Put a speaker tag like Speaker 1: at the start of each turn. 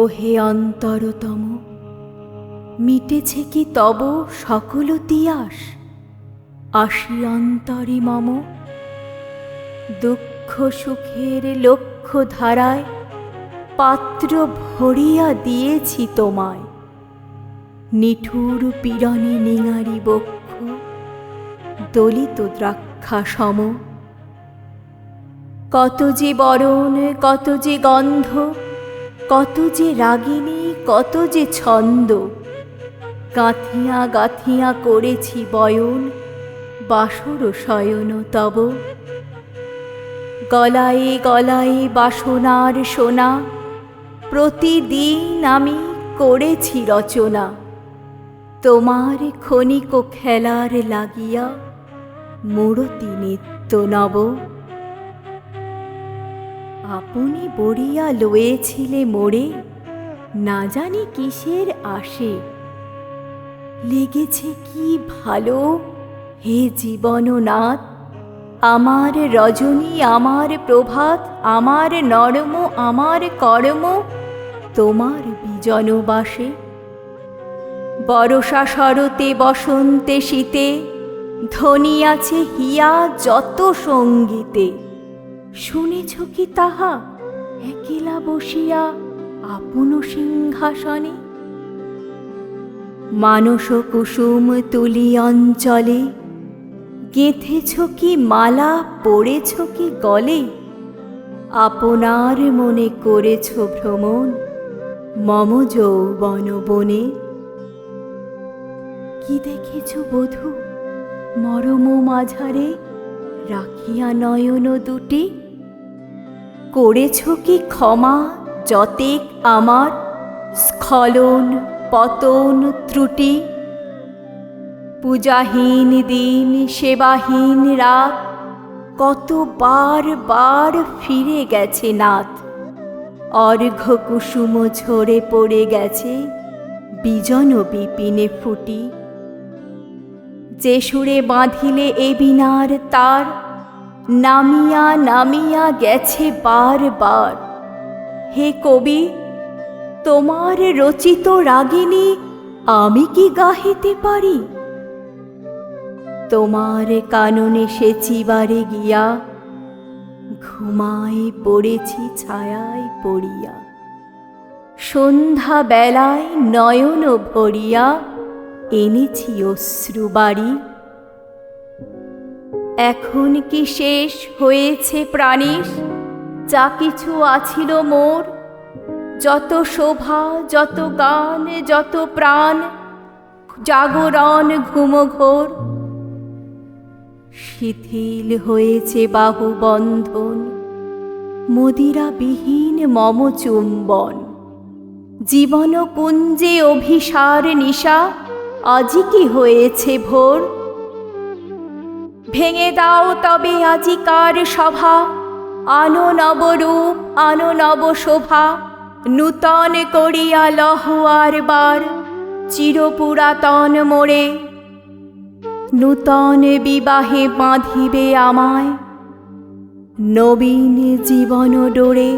Speaker 1: ওহে অন্তরতম, মিটেছে কি তব সকল তিয়াস? আসি অন্তরে মম, দুঃখ সুখের লক্ষ্য ধারায় পাত্র ভরিয়া দিয়েছি তোমায়। নিঠুর পীড়নে নিঙারি বক্ষ, দলিত দ্রাক্ষা সম। কত যে বরণ, কত যে গন্ধ, কত যে রাগিনী, কত যে ছন্দ, গাঁথিয়া গাঁথিয়া করেছি বয়ন বাসর শয়ন তব। গলায়ে গলায়ে বাসনার সোনা, প্রতিদিন আমি করেছি রচনা। তোমার ক্ষণিক খেলার লাগিয়া মূরতি নিত্য নব। আপনি বড়িয়া লয়েছিলে মোরে, না জানি কিসের আশে। লেগেছে কি ভালো হে জীবননাথ, আমার রজনী, আমার প্রভাত, আমার নরম, আমার কর্ম তোমার বিজনবাসে। বরষা শরতে বসন্তে শীতে, ধ্বনিয়াছে হিয়া যত সঙ্গীতে। শুনেছ কি তাহা একেলা বসিয়া আপন সিংহাসনে? মানস কুসুম তুলি অঞ্চলে, গেঁথেছ কি মালা, পড়েছ কি গলে? আপনার মনে করেছ ভ্রমণ মম যৌবন বনে। কি দেখেছ বধূ মরম মাঝারে, রাখিয়া নয়ন দুটি? করেছ কি ক্ষমা যতেক আমার স্খলন পতন ত্রুটি? পূজাহীন দিন, সেবাহীন রাত, কতবার বার ফিরে গেছে নাথ। অর্ঘ্য কুসুম ঝরে পড়ে গেছে বিজন বিপিনে ফুটি। যে সুরে বাঁধিলে এ বীণার তার, নামিয়া নামিয়া গেছে বার বার। হে কবি, তোমার রচিত রাগিনী আমি কি গাহিতে পারি? তোমার কাননে সেচিবারে গিয়া, ঘুমায় পড়েছি ছায়ায় পড়িয়া। সন্ধ্যা বেলায় নয়ন ভরিয়া এনেছি অশ্রু বাড়ি। এখন কি শেষ হয়েছে প্রাণীশ যা কিছু আছিল মোর? যত শোভা, যত গান, যত প্রাণ, জাগরণ ঘুমঘোর। শিথিল হয়েছে বাহু বন্ধন, মদিরাবিহীন মম চুম্বন। জীবন কুঞ্জে অভিসার নিশা, আজি কি হয়েছে ভোর? ভেঙে দাও তবে আজিকার সভা, আনো নবরূপ, আনো নব শোভা। নূতন করিয়া লহ আর বার চিরপুরাতন মোরে। নূতন বিবাহে বাঁধিবে আমায়, নবীন জীবন ডোরে।